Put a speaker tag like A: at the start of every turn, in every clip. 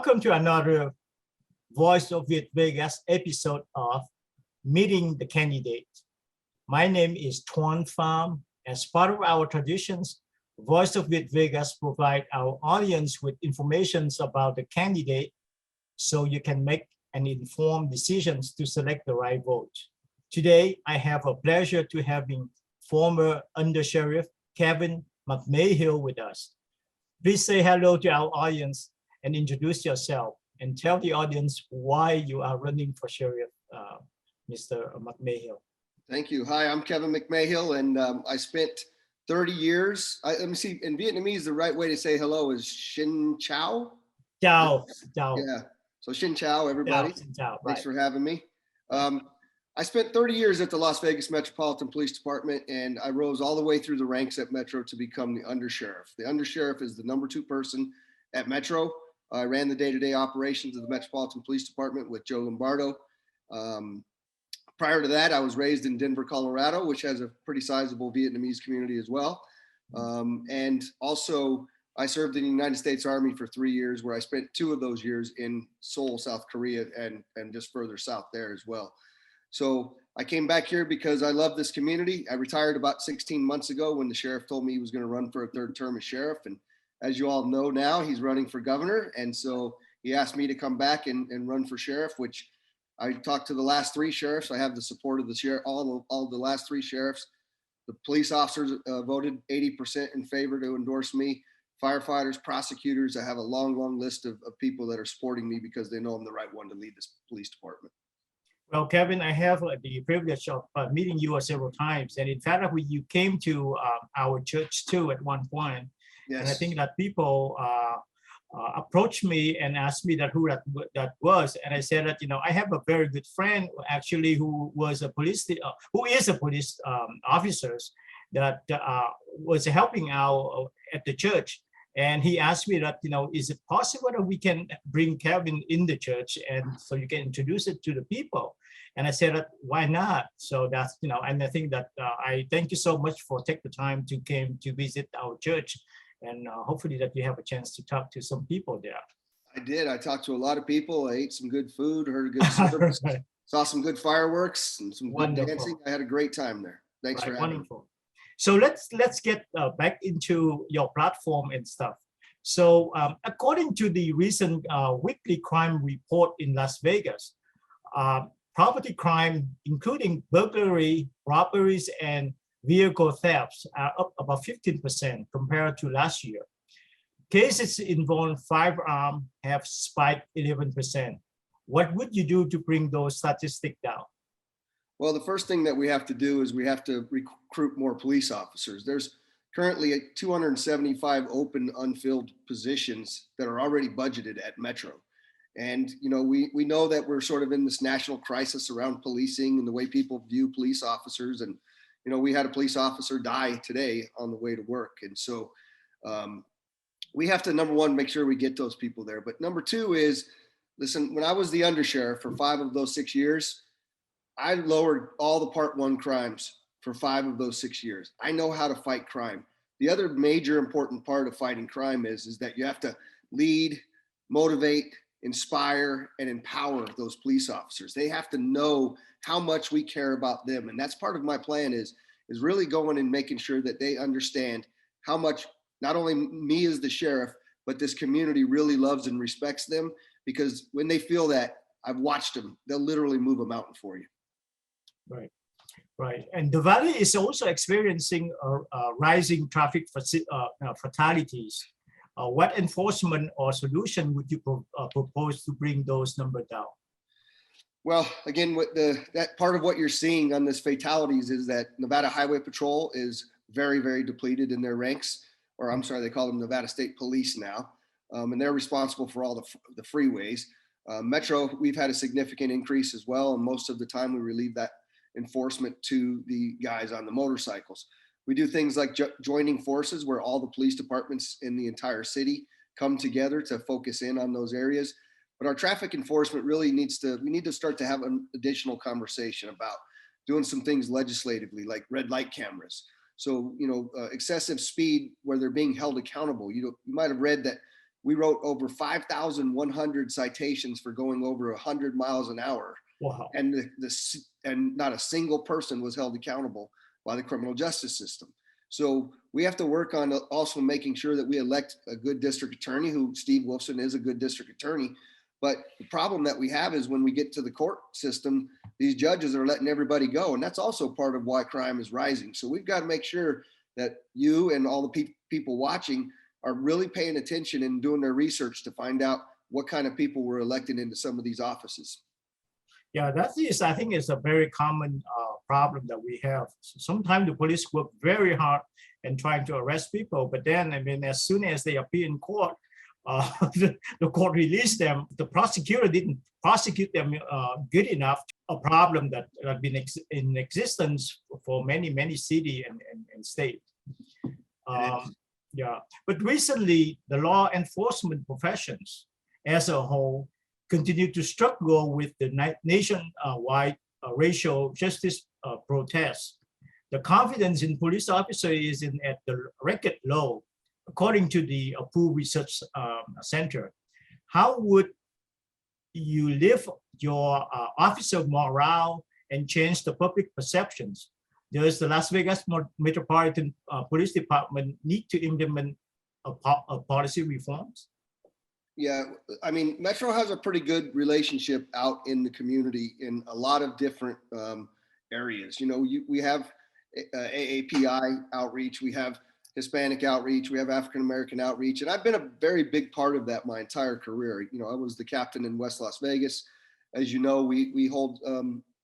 A: Welcome to another Voice of Viet Vegas episode of Meeting the Candidate. My name is Tuan Pham. As part of our traditions, Voice of Viet Vegas provide our audience with information about the candidate so you can make an informed decisions to select the right vote. Today, I have a pleasure to having former Undersheriff Kevin McMahill with us. Please say hello to our audience and introduce yourself and tell the audience why you are running for sheriff, Mr. McMahill.
B: Thank you. Hi, I'm Kevin McMahill, and I spent 30 years. Let me see, in Vietnamese, the right way to say hello is Xin Chào.
A: Ciao. Ciao.
B: Yeah, so Xin Chào, everybody.
A: Ciao. Ciao.
B: Thanks for having me. I spent 30 years at the Las Vegas Metropolitan Police Department, and I rose all the way through the ranks at Metro to become the Undersheriff. The Undersheriff is the #2 person at Metro. I ran the day-to-day operations of the Metropolitan Police Department with Joe Lombardo. Prior to that, I was raised in Denver, Colorado, which has a pretty sizable Vietnamese community as well. And also, I served in the United States Army for 3 years, where I spent 2 of those years in Seoul, South Korea, and just further south there as well. So I came back here because I love this community. I retired about 16 months ago when the sheriff told me he was going to run for a 3rd term as sheriff. And as you all know now, he's running for governor. And so he asked me to come back and run for sheriff, which I talked to the last 3 sheriffs. I have the support of the sheriff, all the last 3 sheriffs. The police officers voted 80% in favor to endorse me. Firefighters, prosecutors. I have a long list of people that are supporting me because they know I'm the right one to lead this police department.
A: Well, Kevin, I have the privilege of meeting you several times. And in fact, you came to our church too at one point. Yes. And I think that people approached me and asked me who that was. And I said that, I have a very good friend actually who is a police officer that was helping out at the church. And he asked me that, is it possible that we can bring Kevin in the church and so you can introduce it to the people? And I said, why not? So that's, and I think that I thank you so much for taking the time to visit our church. And hopefully that you have a chance to talk to some people there.
B: I did. I talked to a lot of people. I ate some good food, heard a good service, right. Saw some good fireworks and some good dancing. I had a great time there. Thanks for having me.
A: So let's get back into your platform and stuff. So according to the recent weekly crime report in Las Vegas, property crime, including burglary, robberies, and vehicle thefts are up about 15% compared to last year. Cases involving firearms have spiked 11%. What would you do to bring those statistics down?
B: Well, the first thing that we have to do is we have to recruit more police officers. There's currently 275 open unfilled positions that are already budgeted at Metro. And, we know that we're sort of in this national crisis around policing and the way people view police officers. And, we had a police officer die today on the way to work. And so we have to, number one, make sure we get those people there. But number 2 is, listen, when I was the undersheriff for 5 of those 6 years, I lowered all the Part 1 crimes for 5 of those 6 years. I know how to fight crime. The other major important part of fighting crime is that you have to lead, motivate, inspire, and empower those police officers. They have to know how much we care about them. And that's part of my plan is really going and making sure that they understand how much not only me as the sheriff, but this community really loves and respects them, because when they feel that, I've watched them, they'll literally move a mountain for you.
A: Right. And the valley is also experiencing rising traffic fatalities. What enforcement or solution would you propose to bring those numbers down?
B: Well, again, that part of what you're seeing on this fatalities is that Nevada Highway Patrol is very, very depleted in their ranks, or I'm sorry, they call them Nevada State Police now, and they're responsible for all the freeways. Metro, we've had a significant increase as well, and most of the time we relieve that enforcement to the guys on the motorcycles. We do things like joining forces where all the police departments in the entire city come together to focus in on those areas. But our traffic enforcement really we need to start to have an additional conversation about doing some things legislatively, like red light cameras. So, excessive speed where they're being held accountable. You might have read that we wrote over 5,100 citations for going over 100 miles an hour.
A: Wow.
B: And and not a single person was held accountable by the criminal justice system. So we have to work on also making sure that we elect a good district attorney, who Steve Wolfson is a good district attorney. But the problem that we have is when we get to the court system, these judges are letting everybody go. And that's also part of why crime is rising. So we've got to make sure that you and all the people watching are really paying attention and doing their research to find out what kind of people we're electing into some of these offices.
A: Yeah, that is, I think, is a very common problem that we have. Sometimes the police work very hard in trying to arrest people, but then, I mean, as soon as they appear in court, the court released them. The prosecutor didn't prosecute them good enough. A problem that had been in existence for many cities and states. Yeah, but recently the law enforcement professions as a whole continue to struggle with the nationwide racial justice protests. The confidence in police officers is at the record low, according to the Pew Research Center. How would you lift your officer morale and change the public perceptions? Does the Las Vegas Metropolitan Police Department need to implement a policy reforms?
B: Yeah, I mean, Metro has a pretty good relationship out in the community in a lot of different areas. You know, we have AAPI outreach, we have Hispanic outreach, we have African American outreach, and I've been a very big part of that my entire career. You know, I was the captain in West Las Vegas. As you know, we hold,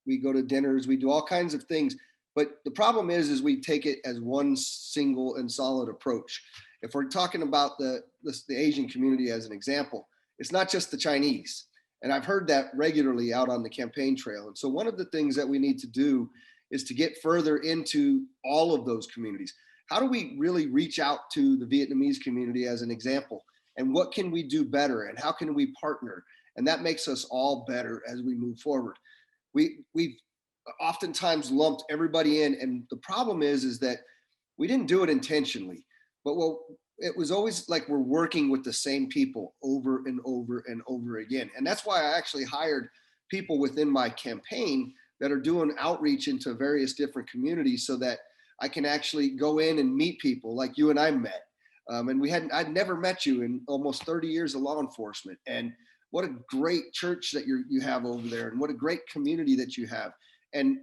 B: we go to dinners, we do all kinds of things. But the problem is we take it as one single and solid approach. If we're talking about the Asian community as an example, it's not just the Chinese. And I've heard that regularly out on the campaign trail. And so one of the things that we need to do is to get further into all of those communities. How do we really reach out to the Vietnamese community as an example? And what can we do better? And how can we partner? And that makes us all better as we move forward. We've oftentimes lumped everybody in. And the problem is that we didn't do it intentionally. But it was always like we're working with the same people over and over and over again. And that's why I actually hired people within my campaign that are doing outreach into various different communities so that I can actually go in and meet people like you and I met. And I'd never met you in almost 30 years of law enforcement. And what a great church that you have over there, and what a great community that you have. And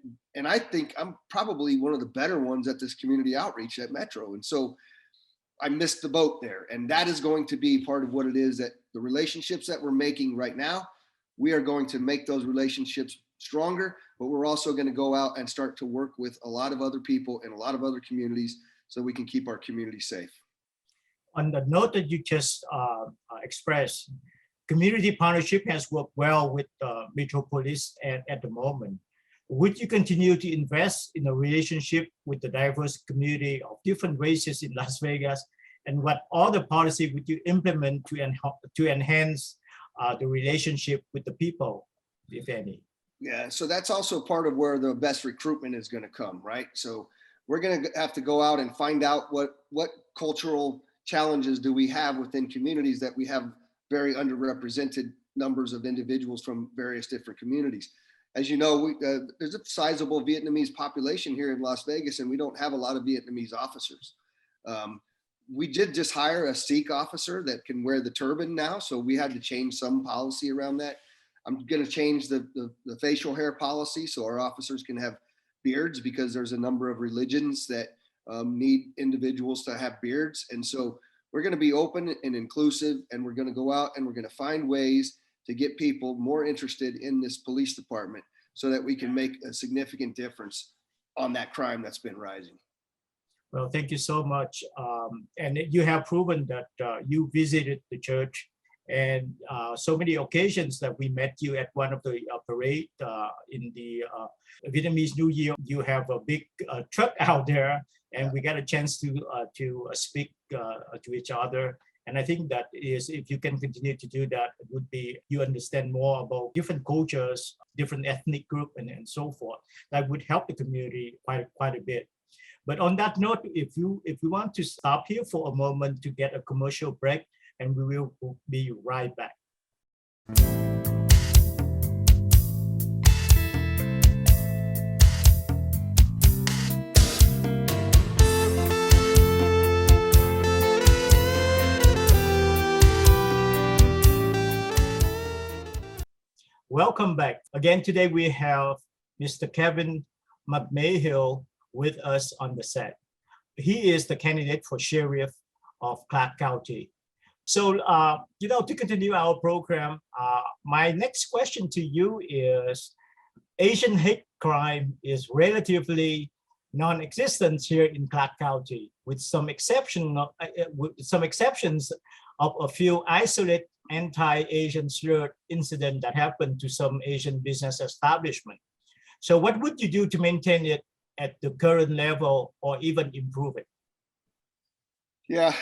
B: I think I'm probably one of the better ones at this community outreach at Metro. And so I missed the boat there. And that is going to be part of what it is, that the relationships that we're making right now, we are going to make those relationships stronger, but we're also going to go out and start to work with a lot of other people in a lot of other communities so we can keep our community safe.
A: On the note that you just expressed, community partnership has worked well with Metro Police at the moment. Would you continue to invest in a relationship with the diverse community of different races in Las Vegas? And what other policy would you implement to enhance the relationship with the people, if any?
B: Yeah, so that's also part of where the best recruitment is going to come, right? So we're going to have to go out and find out what cultural challenges do we have within communities that we have very underrepresented numbers of individuals from various different communities. As you know, there's a sizable Vietnamese population here in Las Vegas, and we don't have a lot of Vietnamese officers. We did just hire a Sikh officer that can wear the turban now, so we had to change some policy around that. I'm going to change the facial hair policy so our officers can have beards, because there's a number of religions that need individuals to have beards. And so we're going to be open and inclusive, and we're going to go out and we're going to find ways to get people more interested in this police department so that we can make a significant difference on that crime that's been rising.
A: Well, thank you so much. And you have proven that you visited the church, and so many occasions that we met you at one of the parade in the Vietnamese New Year. You have a big truck out there, and we got a chance to speak to each other. And I think that is, if you can continue to do that, it would be, you understand more about different cultures, different ethnic group, and so forth. That would help the community quite a bit. But on that note, if we want to stop here for a moment to get a commercial break, and we will be right back. Welcome back. Again, today we have Mr. Kevin McMahill with us on the set. He is the candidate for sheriff of Clark County. So, to continue our program, my next question to you is, Asian hate crime is relatively non-existent here in Clark County, with some exceptions of a few isolated anti-Asian slur incident that happened to some Asian business establishment. So what would you do to maintain it at the current level or even improve it?
B: Yeah,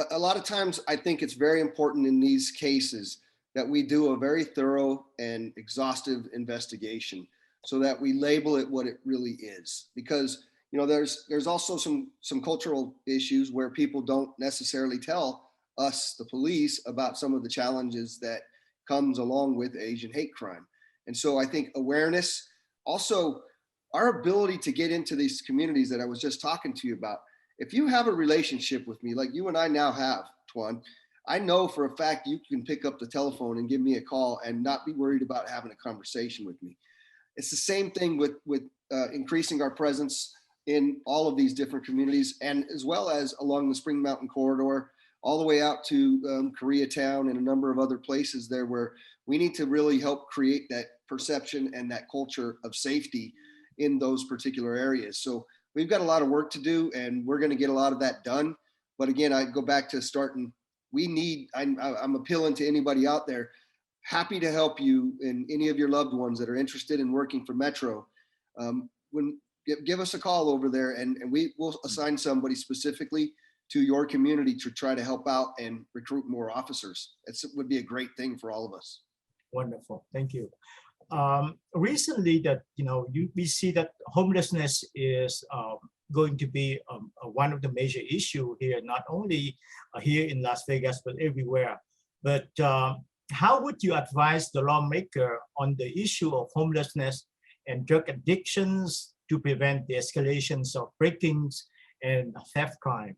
B: a lot of times I think it's very important in these cases that we do a very thorough and exhaustive investigation so that we label it what it really is. Because, there's also some cultural issues where people don't necessarily tell us, the police, about some of the challenges that comes along with Asian hate crime. And so I think awareness, also our ability to get into these communities that I was just talking to you about. If you have a relationship with me, like you and I now have, Tuan, I know for a fact you can pick up the telephone and give me a call and not be worried about having a conversation with me. It's the same thing with increasing our presence in all of these different communities, and as well as along the Spring Mountain corridor, all the way out to Koreatown and a number of other places there where we need to really help create that perception and that culture of safety in those particular areas. So we've got a lot of work to do, and we're going to get a lot of that done. But again, I go back to starting. I'm appealing to anybody out there, happy to help you and any of your loved ones that are interested in working for Metro. Give us a call over there, and we will assign somebody specifically to your community to try to help out and recruit more officers. It would be a great thing for all of us.
A: Wonderful, thank you. Recently, that we see that homelessness is going to be one of the major issue here, not only here in Las Vegas but everywhere. But how would you advise the lawmaker on the issue of homelessness and drug addictions to prevent the escalations of break-ins and theft crime?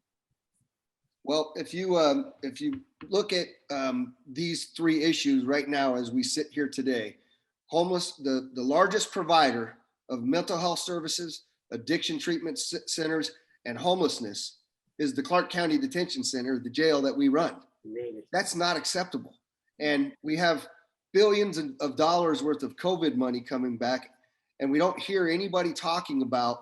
B: Well, if you look at these three issues right now as we sit here today, the largest provider of mental health services, addiction treatment centers, and homelessness is the Clark County Detention Center, the jail that we run.
A: Really?
B: That's not acceptable. And we have billions of dollars worth of COVID money coming back, and we don't hear anybody talking about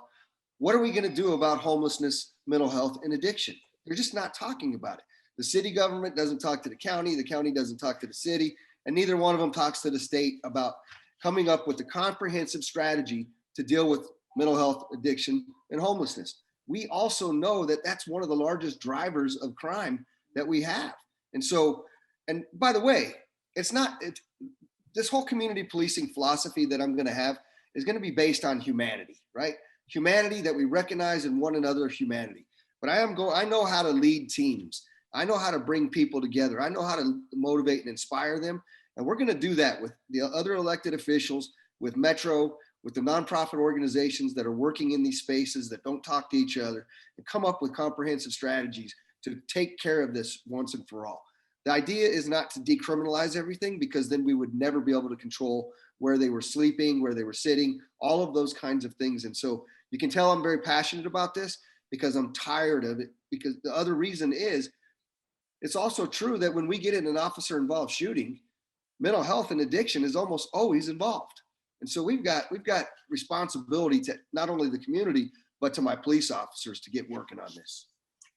B: what are we going to do about homelessness, mental health, and addiction. They're just not talking about it. The city government doesn't talk to the county doesn't talk to the city, and neither one of them talks to the state about coming up with a comprehensive strategy to deal with mental health, addiction, and homelessness. We also know that that's one of the largest drivers of crime that we have. And so, and by the way, this whole community policing philosophy that I'm going to have is going to be based on humanity, right? Humanity, that we recognize in one another humanity. But I know how to lead teams. I know how to bring people together. I know how to motivate and inspire them. And we're going to do that with the other elected officials, with Metro, with the nonprofit organizations that are working in these spaces that don't talk to each other, and come up with comprehensive strategies to take care of this once and for all. The idea is not to decriminalize everything, because then we would never be able to control where they were sleeping, where they were sitting, all of those kinds of things. And so you can tell I'm very passionate about this, because I'm tired of it. Because the other reason is, it's also true that when we get in an officer involved shooting, mental health and addiction is almost always involved. And so we've got responsibility to not only the community, but to my police officers to get working on this.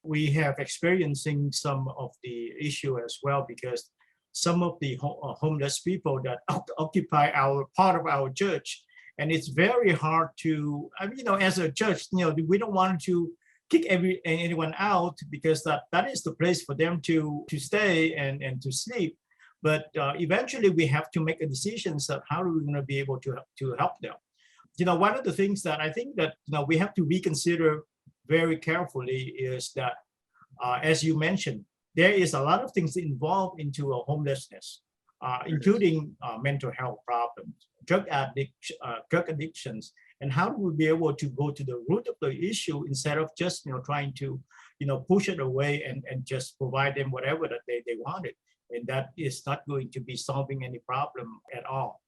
A: We have experiencing some of the issue as well, because some of the homeless people that occupy our part of our church, and it's very hard to, as a church, we don't want to kick anyone out, because that is the place for them to stay and to sleep. But eventually we have to make a decision of how are we going to be able to help them. One of the things that I think that we have to reconsider very carefully is that, as you mentioned, there is a lot of things involved into homelessness, including mental health problems, drug addictions, and how do we be able to go to the root of the issue instead of just trying to push it away and just provide them whatever that they wanted, and that is not going to be solving any problem at all.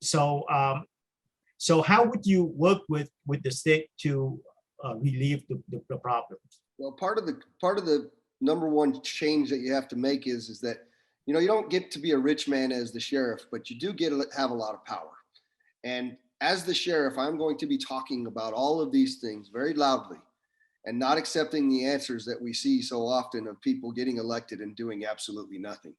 A: So so how would you work with the state to relieve the problems?
B: Well, part of the number one change that you have to make is that you don't get to be a rich man as the sheriff, but you do get to have a lot of power. And as the sheriff, I'm going to be talking about all of these things very loudly and not accepting the answers that we see so often of people getting elected and doing absolutely nothing.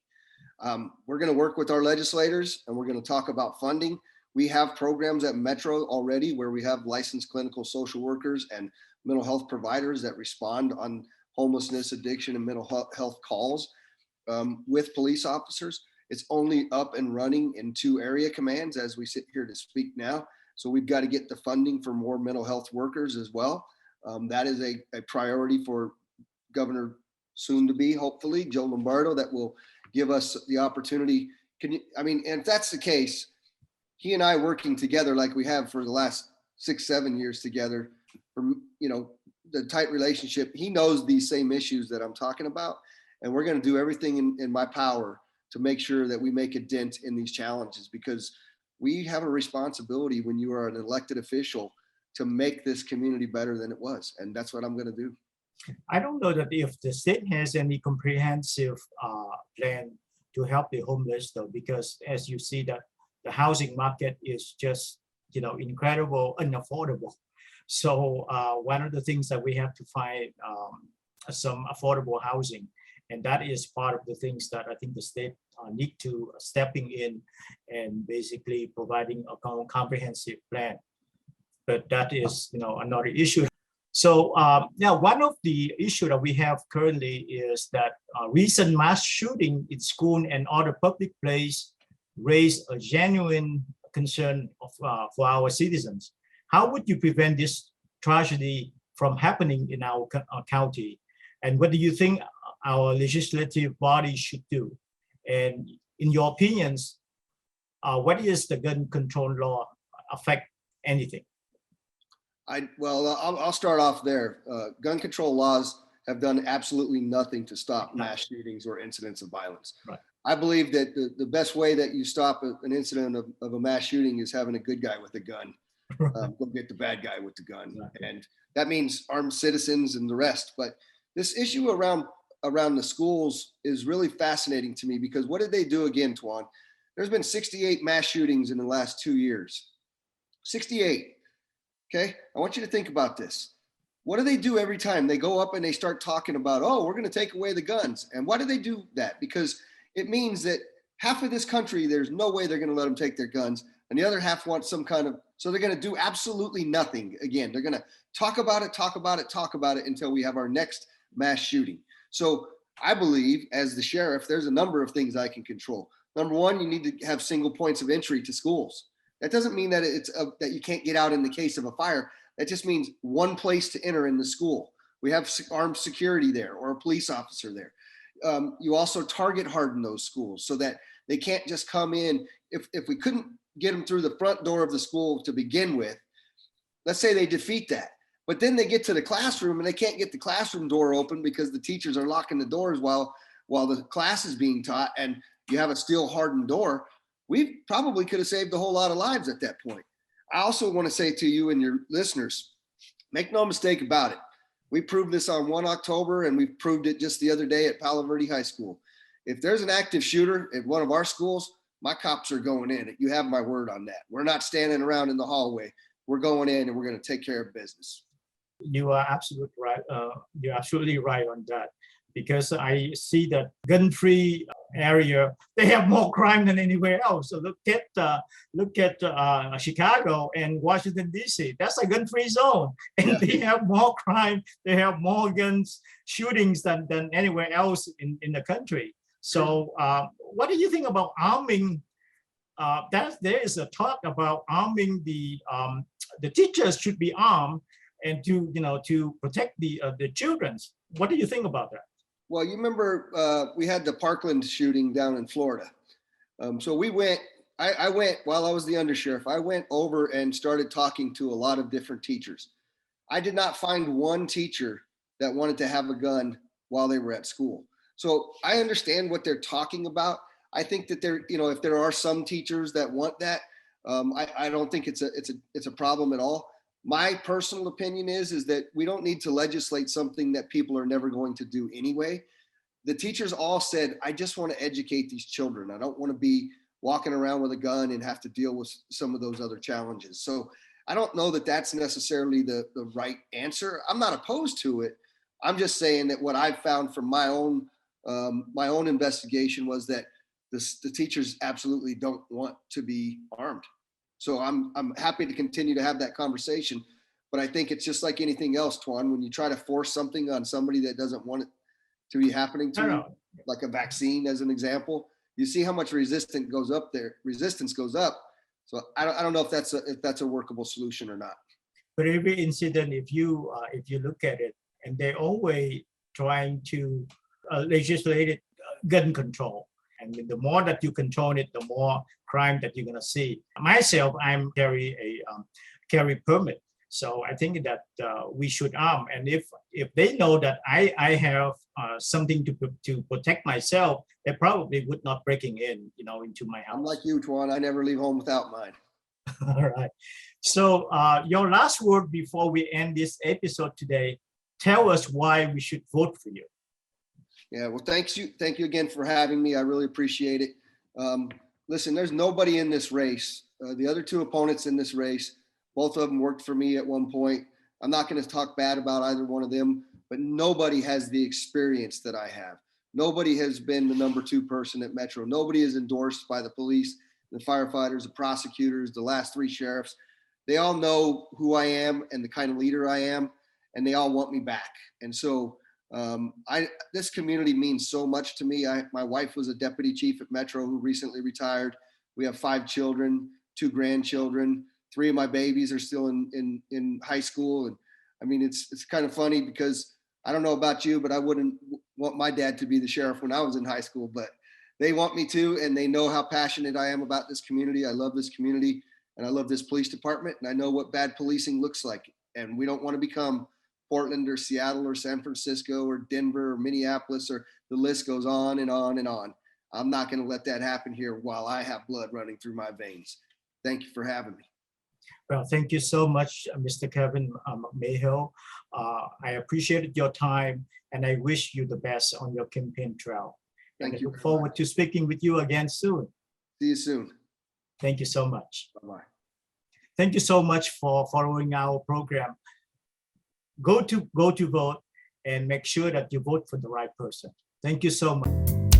B: We're going to work with our legislators and we're going to talk about funding. We have programs at Metro already where we have licensed clinical social workers and mental health providers that respond on homelessness, addiction, and mental health calls with police officers. It's only up and running in 2 area commands as we sit here to speak now. So we've got to get the funding for more mental health workers as well. That is a priority for Governor soon to be, hopefully, Joe Lombardo, that will give us the opportunity. And if that's the case, he and I working together like we have for the last 6-7 years together, the tight relationship, he knows these same issues that I'm talking about. And we're going to do everything in my power to make sure that we make a dent in these challenges, because we have a responsibility when you are an elected official to make this community better than it was. And that's what I'm going to do.
A: I don't know that if the state has any comprehensive plan to help the homeless, though, because as you see that the housing market is just, incredible, unaffordable. So one of the things that we have to find some affordable housing, and that is part of the things that I think the state need to stepping in and basically providing a comprehensive plan. But that is, another issue. So now one of the issue that we have currently is that recent mass shooting in school and other public place raised a genuine concern for our citizens. How would you prevent this tragedy from happening in our county? And what do you think our legislative body should do? And in your opinions, what is the gun control law affect anything?
B: I'll start off there. Gun control laws have done absolutely nothing to stop mass shootings or incidents of violence.
A: Right.
B: I believe that the best way that you stop an incident of a mass shooting is having a good guy with a gun. Go get the bad guy with the gun. Right. And that means armed citizens and the rest. But this issue around the schools is really fascinating to me, because what did they do again, Tuan? There's been 68 mass shootings in the last 2 years. 68. Okay, I want you to think about this. What do they do every time? They go up and they start talking about, oh, we're going to take away the guns. And why do they do that? Because it means that half of this country, there's no way they're going to let them take their guns. And the other half wants some kind of, so they're going to do absolutely nothing. Again, they're going to talk about it until we have our next mass shooting. So I believe as the sheriff, there's a number of things I can control. Number one, you need to have single points of entry to schools. That doesn't mean that that you can't get out in the case of a fire. That just means one place to enter in the school. We have armed security there or a police officer there. You also target harden those schools so that they can't just come in. If we couldn't get them through the front door of the school to begin with, let's say they defeat that, but then they get to the classroom and they can't get the classroom door open because the teachers are locking the doors while the class is being taught, and you have a steel hardened door. We probably could have saved a whole lot of lives at that point. I also want to say to you and your listeners, make no mistake about it. We proved this on 1 October, and we proved it just the other day at Palo Verde High School. If there's an active shooter at one of our schools, my cops are going in. You have my word on that. We're not standing around in the hallway. We're going in and we're going to take care of business.
A: You are absolutely right. You're absolutely right on that. Because I see that gun-free area, they have more crime than anywhere else. So look at Chicago and Washington, D.C. That's a gun-free zone. And they have more crime, they have more guns, shootings than anywhere else in the country. So what do you think about arming? There is a talk about arming the teachers should be armed and to protect the children. What do you think about that?
B: Well, you remember we had the Parkland shooting down in Florida. So I went while I was the undersheriff, I went over and started talking to a lot of different teachers. I did not find one teacher that wanted to have a gun while they were at school. So I understand what they're talking about. I think that if there are some teachers that want that, I don't think it's a problem at all. My personal opinion is that we don't need to legislate something that people are never going to do anyway. The teachers all said, I just want to educate these children. I don't want to be walking around with a gun and have to deal with some of those other challenges. So I don't know that that's necessarily the right answer. I'm not opposed to it. I'm just saying that what I've found from my own investigation was that the teachers absolutely don't want to be armed. So I'm happy to continue to have that conversation, but I think it's just like anything else, Twan. When you try to force something on somebody that doesn't want it to be happening to you, like a vaccine as an example, you see how much resistance goes up. So I don't know if that's a workable solution or not.
A: But every incident, if you look at it, and they're always trying to legislate gun control. And the more that you control it, the more crime that you're gonna see. Myself, I'm carry permit. So I think that we should arm. And if they know that I have something to protect myself, they probably would not breaking into my house.
B: I'm like you, Twan. I never leave home without mine.
A: All right. So your last word before we end this episode today, tell us why we should vote for you.
B: Yeah, well, thank you again for having me. I really appreciate it. Listen, there's nobody in this race. The other two opponents in this race, both of them worked for me at one point. I'm not going to talk bad about either one of them, but nobody has the experience that I have. Nobody has been the number 2 person at Metro. Nobody is endorsed by the police, the firefighters, the prosecutors, the last 3 sheriffs. They all know who I am and the kind of leader I am, and they all want me back. And so this community means so much to me. My wife was a deputy chief at Metro who recently retired. We have 5 children, 2 grandchildren. 3 of my babies are still in high school. And I mean, it's kind of funny because I don't know about you, but I wouldn't want my dad to be the sheriff when I was in high school, but they want me to, and they know how passionate I am about this community. I love this community and I love this police department, and I know what bad policing looks like. And we don't want to become Portland or Seattle or San Francisco or Denver or Minneapolis, or the list goes on and on and on. I'm not going to let that happen here while I have blood running through my veins. Thank you for having me.
A: Well, thank you so much, Mr. Kevin McMahill. I appreciated your time, and I wish you the best on your campaign trail.
B: Thank you.
A: I look forward to speaking with you again soon.
B: See you soon.
A: Thank you so much.
B: Bye-bye.
A: Thank you so much for following our program. Go to vote and make sure that you vote for the right person. Thank you so much.